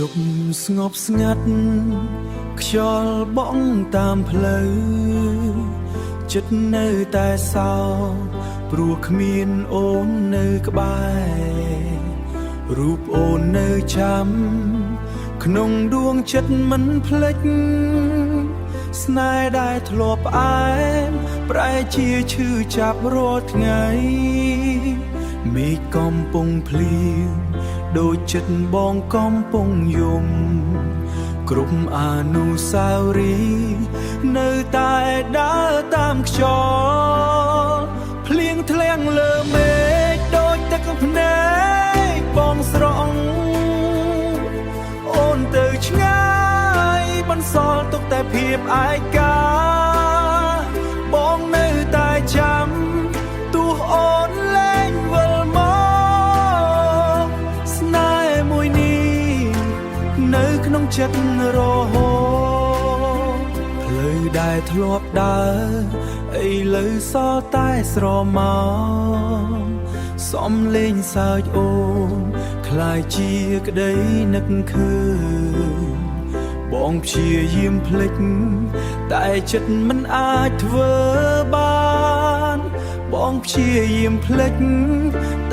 ប់ស្ងប់ស្ងាត់ខ្យល់បក់តាមផ្លូវចិត្តនៅតែសោព្រោះគ្មានអូននៅក្បែររូបអូននៅចាំក្នុងដួងចិត្តមិនភ្លេចស្នេហ៍ដែលធ្លាប់ផ្អែមប្រែជាឈឺចាប់រាល់ថ្ងៃមេឃកំពុងភ្លៀងដូចចិត្តបងកំពុងយំគ្រប់អនុស្សាវរីយ៍នៅតែដើរតាមខ្យល់ភ្លៀងធ្លាក់លើមេឃដូចទឹកភ្នែកបងស្រង់អូនទៅឆ្ងាយបន្សល់ទុកតែភាពឯកាបងនៅតែចាំទោះអូនលែងវិលមកស្នេហ៍មួយនេះនៅក្នុងចិត្តរហូតផ្លូវដែលធ្លាប់ដើរឥឡូវសល់តែស្រមោលសំលេងសើចអូនคล้ายជាក្តីនឹកឃើញបងព្យាយាមភ្លេចតែចិត្តមិនអាចធ្វើបានបងព្យាយាមភ្លេច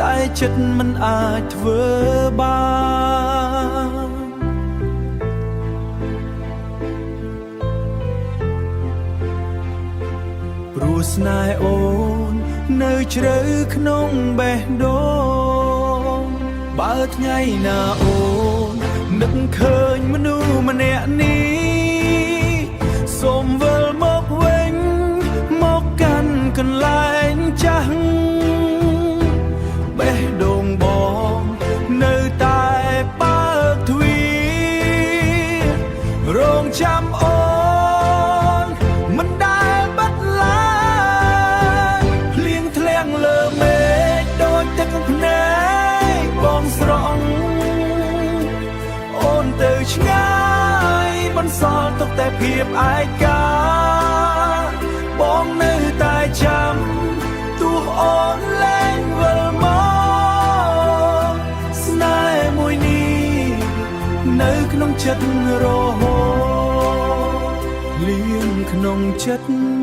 តែចិត្តមិនអាចធ្វើបានព្រោះស្នេហ៍អូននៅជ្រៅក្នុងបេះដូងបើថ្ងៃណាអូននឹកឃើញមនុស្សម្នាក់នេះសូមវិលមកវិញមកកាន់កន្លែងចាស់បេះដូងបងនៅតែបើកទ្វាររងចាំអូនមិនដែលបាត់ឡើយភ្លៀងធ្លាក់លើមេឃដូចទឹកភ្នែកបងស្រង់អូនទៅឆ្ងាយបន្សល់ទុកតែភាពឯកាបងនៅតែចាំទោះអូនលែងវិលមកស្នេហ៍មួយនេះនៅក្នុងចិត្តរហូតលៀងក្នុងចិត្ត